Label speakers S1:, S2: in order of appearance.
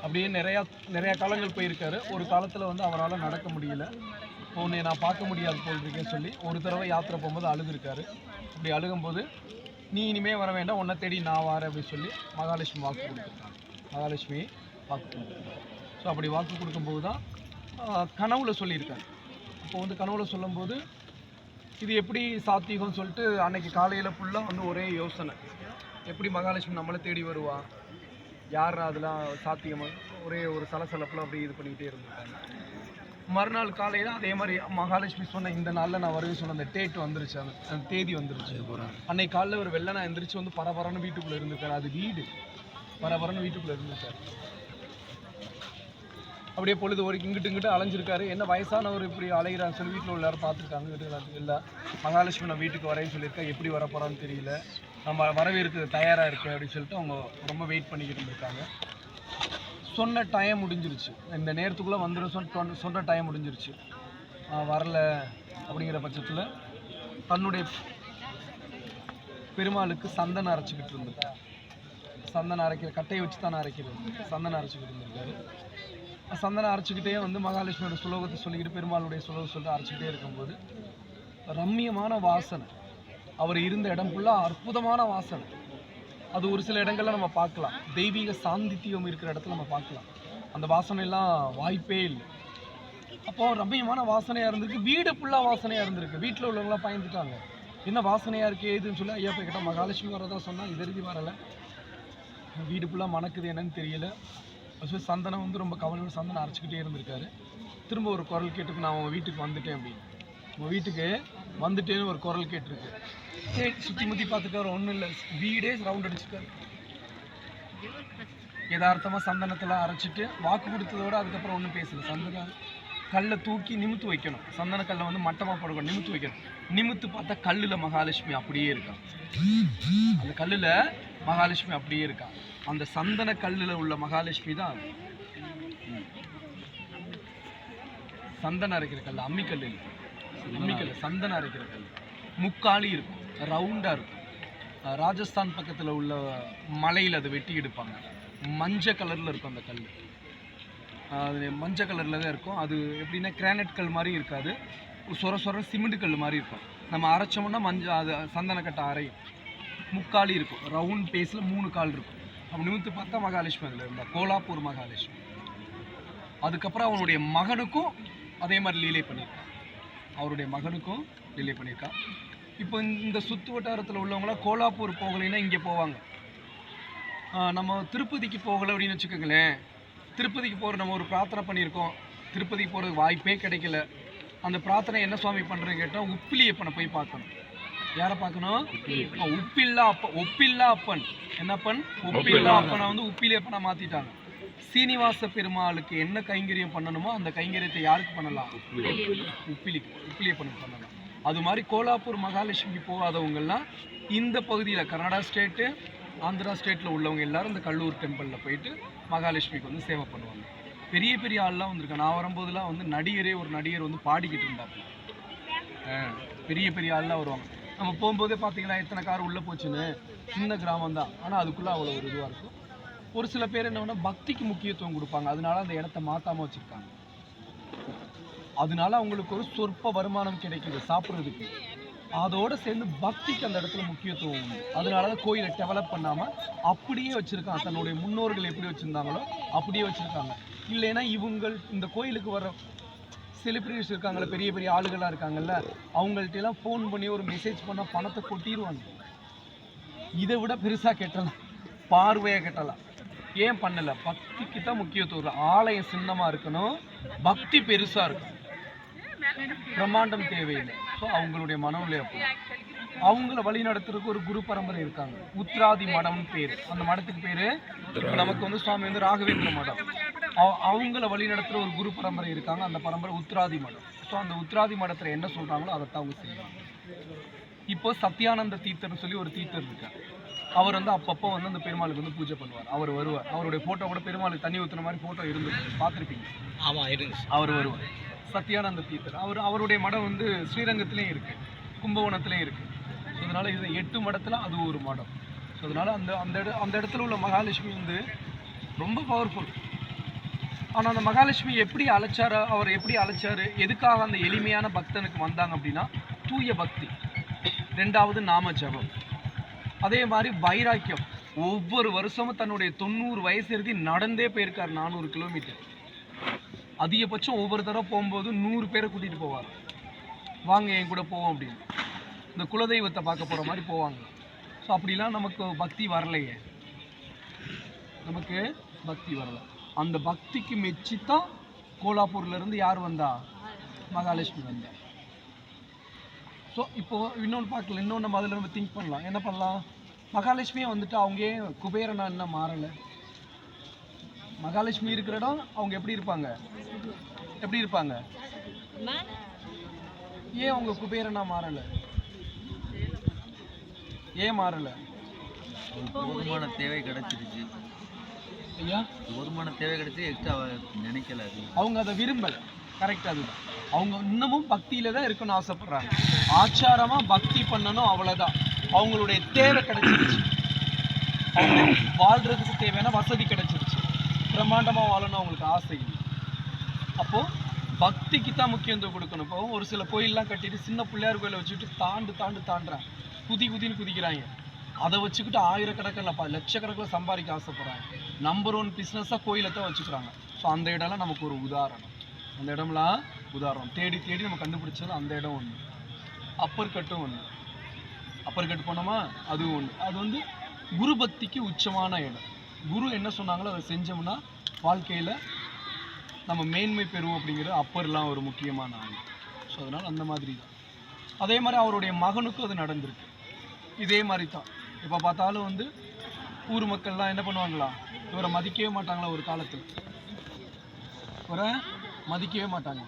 S1: அப்படியே நிறையா காலங்கள் போயிருக்காரு. ஒரு காலத்தில் வந்து அவரால் நடக்க முடியல. உன்னை நான் பார்க்க முடியாது போல் இருக்கேன்னு சொல்லி ஒரு தடவை யாத்திரை போகும்போது அழுதுருக்காரு. அப்படி அழுகும்போது நீ இனிமே வர வேண்டாம், உன்னை தேடி நான் வரேன் அப்படின்னு சொல்லி மகாலட்சுமி வாக்கு கொடுத்துருக்காங்க. மகாலட்சுமி வாக்கு கொடுத்துருக்காங்க. ஸோ அப்படி வாக்கு கொடுக்கும்போது தான் கனவுல சொல்லியிருக்காரு. அப்போ வந்து கனவுல சொல்லும்போது இது எப்படி சாத்தியம்னு சொல்லிட்டு அன்னைக்கு காலையில் ஃபுல்லாக வந்து ஒரே யோசனை, எப்படி மகாலட்சுமி நம்மளை தேடி வருவா, யார் அதெல்லாம் சாத்தியமாக ஒரே ஒரு சலசலப்பில் அப்படி இது பண்ணிக்கிட்டே இருந்திருக்காங்க. மறுநாள் காலையில் அதே மாதிரி மகாலட்சுமி சொன்ன இந்த நாளில் நான் வருவேன் சொன்ன அந்த டேட் வந்துருச்சு, அந்த தேதி வந்துருச்சு. அன்னைக்கு காலையில் ஒரு வெள்ளை நான் எந்திரிச்சு வந்து பரபரன்னு வீட்டுக்குள்ளே இருந்திருக்காரு. அது வீடு பரபரன்னு வீட்டுக்குள்ளே இருந்திருக்காரு. அப்படியே பொழுது ஒரு இங்கிட்டு அலைஞ்சிருக்காரு. என்ன வயசானவர் இப்படி அலைகிறான்னு சொல்லி வீட்டில் உள்ள எல்லாரும் பார்த்துருக்காங்க. வீட்டுக்கு இல்லை மகாலட்சுமி நான் வீட்டுக்கு வரேன்னு சொல்லியிருக்கேன், எப்படி வர போகிறான்னு தெரியல, நம்ம வரவேற்கு தயாராக இருக்குது அப்படின்னு சொல்லிட்டு அவங்க ரொம்ப வெயிட் பண்ணிக்கிட்டு இருந்திருக்காங்க. சொன்ன டைம் முடிஞ்சிருச்சு, இந்த நேரத்துக்குள்ளே வந்துடும் சொன்ன டைம் முடிஞ்சிருச்சு. வரல அப்படிங்கிற பட்சத்தில் தன்னுடைய பெருமாளுக்கு சந்தனம் அரைச்சிக்கிட்டு இருந்திருக்காரு. சந்தனம் அரைக்கிற கட்டையை வச்சு தானே அரைக்கிறது, சந்தனம் அரைச்சிக்கிட்டு இருந்திருக்காரு. சந்தனம் அரைச்சிக்கிட்டே வந்து மகாலட்சுமியோட சுலோகத்தை சொல்லிக்கிட்டு பெருமாளுடைய சுலோகத்தை சொல்லிட்டு அரைச்சிக்கிட்டே இருக்கும்போது ரம்மியமான வாசனை, அவர் இருந்த இடம் ஃபுல்லாக அற்புதமான வாசனை. அது ஒரு சில இடங்கள்ல நம்ம பார்க்கலாம், தெய்வீக சாந்தித்தியம் இருக்கிற இடத்துல நம்ம பார்க்கலாம். அந்த வாசனையெல்லாம் வாய்ப்பே இல்லை. அப்போ ரம்மியமான வாசனையாக இருந்திருக்கு, வீடு ஃபுல்லாக வாசனையாக இருந்திருக்கு. வீட்டில் உள்ளவங்களாம் பயந்துட்டாங்க, என்ன வாசனையாக இருக்குது ஏதுன்னு சொல்லி ஐயா போய் கேட்டால் மகாலட்சுமி வரதான் சொன்னால் இது எழுதி வரலை, வீடு ஃபுல்லாக மணக்குது என்னன்னு தெரியல. சந்தனம் வந்து ரொம்ப கவலையோடு சந்தனம் அரைச்சிக்கிட்டே இருந்திருக்காரு. திரும்ப ஒரு குரல் கேட்டுக்கு நான் உங்கள் வீட்டுக்கு வந்துட்டேன் அப்படின்னு, உங்கள் வீட்டுக்கு வந்துட்டேன்னு ஒரு குரல் கேட்டிருக்கு. சுற்றி முற்றி பார்த்துக்காரு, ஒன்றும் இல்லை, வீடே ரவுண்ட் அடிச்சுக்காரு. யதார்த்தமாக சந்தனத்தில் அரைச்சிட்டு வாக்கு கொடுத்ததோடு அதுக்கப்புறம் ஒன்றும் பேசலை. சந்தன கல்லை தூக்கி நிமித்து வைக்கணும், சந்தன கல்லை வந்து மட்டமாக போடணும், நிமித்து வைக்கணும். நிமித்து பார்த்தா கல்லில் மகாலட்சுமி அப்படியே இருக்கா, அந்த கல்லில் மகாலட்சுமி அப்படியே இருக்கா. அந்த சந்தன கல்லில் உள்ள மகாலட்சுமி தான் சந்தனம் அரைக்கிற கல், அம்மிக்கல் இல்லை, அம்மிக்கல் சந்தனம் அரைக்கிற கல். முக்காலி இருக்கும், ரவுண்டாக இருக்கும். ராஜஸ்தான் பக்கத்தில் உள்ள மலையில் அதை வெட்டி எடுப்பாங்க. மஞ்சள் கலரில் இருக்கும் அந்த கல், அது மஞ்சள் கலரில் தான் இருக்கும். அது எப்படின்னா கிரானைட் கல் மாதிரி இருக்காது, சொர சிமெண்ட் கல் மாதிரி இருக்கும். நம்ம அரைச்சோம்னா அது சந்தனக்கட்டை அரையும். முக்காலி இருக்கும், ரவுண்ட் பேஸில் 3 கால் இருக்கும். அவன் நிமித்து பார்த்தா மகாலட்சுமி அதில் இருந்தா, கோலாப்பூர் மகாலட்சுமி. அதுக்கப்புறம் அவனுடைய மகனுக்கும் அதே மாதிரி லீலை பண்ணியிருக்கான், அவருடைய மகனுக்கும் லீலை பண்ணியிருக்கான். இப்போ இந்த சுற்று வட்டாரத்தில் உள்ளவங்களாம் கோலாப்பூர் போகலைன்னா இங்கே போவாங்க. நம்ம திருப்பதிக்கு போகலை அப்படின்னு வச்சுக்கோங்களேன், திருப்பதிக்கு போகிற நம்ம ஒரு பிரார்த்தனை பண்ணியிருக்கோம், திருப்பதிக்கு போகிறதுக்கு வாய்ப்பே கிடைக்கல. அந்த பிரார்த்தனை என்ன சுவாமி பண்ணுறேன்னு கேட்டால் உப்பிலியப்பனை போய் பார்க்கணும். யாரை பார்க்கணும்? ஒப்பில்லா அப்பன். என்னப்பன்? ஒப்பில்லா அப்பனை வந்து உப்பிலியப்பனை மாற்றிட்டாங்க. சீனிவாச பெருமாளுக்கு என்ன கைங்கரியம் பண்ணணுமோ அந்த கைங்கரியத்தை யாருக்கு பண்ணலாம்? உப்பிலியப்பனுக்கு பண்ணலாம். அது மாதிரி கோலாப்பூர் மகாலட்சுமிக்கு போகாதவங்கெல்லாம் இந்த பகுதியில் கர்நாடகா ஸ்டேட்டு, ஆந்திரா ஸ்டேட்டில் உள்ளவங்க எல்லாரும் இந்த கல்லூர் டெம்பிளில் போயிட்டு மகாலட்சுமிக்கு வந்து சேவை பண்ணுவாங்க. பெரிய பெரிய ஆள்லாம் வந்திருக்காங்க. நான் வரும்போதெல்லாம் வந்து ஒரு நடிகர் வந்து பாடிக்கிட்டு இருந்தாங்க. பெரிய பெரிய ஆள்லாம் வருவாங்க. நம்ம போகும்போதே பார்த்தீங்கன்னா எத்தனை கார் உள்ளே போச்சுன்னு, சின்ன கிராமம் தான், ஆனால் அதுக்குள்ளே அவ்வளோ ஒரு இதுவாக இருக்கும். ஒரு சில பேர் என்ன பக்திக்கு முக்கியத்துவம் கொடுப்பாங்க, அதனால அந்த இடத்த மாற்றாமல் வச்சுருக்காங்க. அதனால அவங்களுக்கு ஒரு சொற்ப வருமானம் கிடைக்குது சாப்பிட்றதுக்கு. அதோடு சேர்ந்து பக்திக்கு அந்த இடத்துல முக்கியத்துவம் உண்டு. அதனால தான் கோயிலை டெவலப் பண்ணாமல் அப்படியே வச்சுருக்காங்க. தன்னுடைய முன்னோர்கள் எப்படி வச்சுருந்தாங்களோ அப்படியே வச்சுருக்காங்க. இல்லைன்னா இந்த கோயிலுக்கு வர செலிப்ரிட்டிஸ் இருக்காங்கள்ல, பெரிய பெரிய ஆளுகளாக இருக்காங்கல்ல, அவங்கள்ட்டெல்லாம் ஃபோன் பண்ணி ஒரு மெசேஜ் பண்ணால் பணத்தை கொட்டிடுவாங்க. இதை விட பெருசாக கெட்டலாம், பார்வையாக கெட்டலாம். ஏன் பண்ணலை? பக்திக்கு தான் முக்கியத்துவம். ஆலயம் சின்னமாக இருக்கணும், பக்தி பெருசாக இருக்கும், பிரம்மாண்டம் தேவையில்லை. ஸோ அவங்களுடைய மனநிலை அப்போ அவங்கள வழி நடத்துறதுக்கு ஒரு குரு பரம்பரை இருக்காங்க. உத்ராதி மடம்னு பேர். அந்த மடத்துக்கு பேர் நமக்கு வந்து சுவாமி வந்து ராகவேந்திர மடம். அவங்கள வழி நடத்துகிற ஒரு குரு பரம்பரை இருக்காங்க, அந்த பரம்பரை உத்ராதி மடம். ஸோ அந்த உத்ராதி மடத்தில் என்ன சொல்கிறாங்களோ அதைத்தான் அவங்க செய்வாங்க. இப்போ சத்யானந்த தீர்த்தர்னு சொல்லி ஒரு தீர்த்தர் இருக்கார். அவர் வந்து அப்பப்போ வந்து அந்த பெருமாளுக்கு வந்து பூஜை பண்ணுவார். அவர் வருவார், அவருடைய ஃபோட்டோ கூட பெருமாளுக்கு தண்ணி ஊற்றுன மாதிரி ஃபோட்டோ இருந்துச்சு, பார்த்துருப்பீங்க. ஆமாம், இருந்துச்சு. அவர் வருவார், சத்யானந்த தீர்த்தர். அவருடைய மடம் வந்து ஸ்ரீரங்கத்துலேயும் இருக்குது, கும்பகோணத்துலேயும் இருக்குது. ஸோ அதனால் இது 8 மடத்தில் அது ஒரு மடம். ஸோ அதனால் அந்த இடத்துல உள்ள மகாலட்சுமி வந்து ரொம்ப பவர்ஃபுல். ஆனால் அந்த மகாலட்சுமி எப்படி அழைச்சாரு, அவர் எப்படி அழைச்சாரு, எதுக்காக அந்த எளிமையான பக்தனுக்கு வந்தாங்க அப்படின்னா தூய பக்தி, ரெண்டாவது நாம ஜபம், அதே மாதிரி வைராக்கியம். ஒவ்வொரு வருஷமும் தன்னுடைய 90 வயசு இறுதி நடந்தே போயிருக்கார் 400 கிலோமீட்டர். அதிகபட்சம் ஒவ்வொரு தடவை போகும்போது 100 பேரை கூட்டிகிட்டு போவார். வாங்க என் கூட போவோம் அப்படின்னு, இந்த குலதெய்வத்தை பார்க்க போகிற மாதிரி போவாங்க. ஸோ அப்படிலாம் நமக்கு பக்தி வரலையே, நமக்கு பக்தி வரல. அந்த பக்திக்கு மெச்சித்தான் கோலாப்பூர்லேருந்து யார் வந்தா, மகாலட்சுமி வந்தா. ஸோ இப்போது இன்னொன்று பார்க்கல, இன்னொன்று நம்ம அதில் நம்ம திங்க் பண்ணலாம். என்ன பண்ணலாம், மகாலட்சுமியே வந்துட்டு அவங்க ஏன் குபேரனா என்ன மாறலை? மகாலட்சுமி இருக்கிற இடம் அவங்க எப்படி இருப்பாங்க, எப்படி இருப்பாங்க? ஏன் அவங்க குபேரனா மாறலை? ஏன் மாறலை?
S2: போதுமான தேவை கிடைச்சிருச்சு
S1: ஐயா,
S2: போதுமான தேவை கிடைச்சி எக்ஸ்ட்ரா நினைக்கல. அது
S1: அவங்க அதை விரும்பலை. கரெக்ட், அதுதான். அவங்க இன்னமும் பக்தியில தான் இருக்கணும்னு ஆசைப்படுறாங்க. ஆச்சாரமா பக்தி பண்ணணும், அவ்வளோதான். அவங்களுடைய தேவை கிடைச்சிருச்சு, வாழ்றதுக்கு தேவையான வசதி கிடைச்சிருச்சு, பிரம்மாண்டமாக வாழணும் அவங்களுக்கு ஆசை இல்லை. அப்போது பக்திக்கு தான் முக்கியத்துவம் கொடுக்கணும். இப்போ ஒரு சில கோயிலெலாம் கட்டிட்டு சின்ன பிள்ளையார் கோயிலை வச்சுக்கிட்டு தாண்டுறாங்க, குதின்னு குதிக்கிறாங்க. அதை வச்சுக்கிட்டு ஆயிரக்கணக்கில் லட்சக்கணக்கில் சம்பாதிக்க ஆசைப்படுறாங்க. நம்பர் 1 பிஸ்னஸாக கோயிலை தான் வச்சுக்கிறாங்க. ஸோ அந்த இடம்லாம் நமக்கு ஒரு உதாரணம். அந்த இடம்லாம் உதாரணம் தேடி நம்ம கண்டுபிடிச்சது அந்த இடம் ஒன்று. அப்பர் கட்டும் ஒன்று, அப்பர் கட்டு போனோமா அதுவும் ஒன்று. அது வந்து குரு பக்திக்கு உச்சமான இடம். குரு என்ன சொன்னாங்களோ அதை செஞ்சோம்னா வாழ்க்கையில் நம்ம மேன்மை பெறுவோம் அப்படிங்கிறது அப்பர்லாம் ஒரு முக்கியமான ஆள். ஸோ அதனால் அந்த மாதிரி தான். அதே மாதிரி அவருடைய மகனுக்கும் அது நடந்திருக்கு. இதே மாதிரி தான். இப்போ பார்த்தாலும் வந்து ஊர் மக்கள்லாம் என்ன பண்ணுவாங்களா, இவரை மதிக்கவே மாட்டாங்களா, ஒரு காலத்தில் இவரை மதிக்கவே மாட்டாங்க.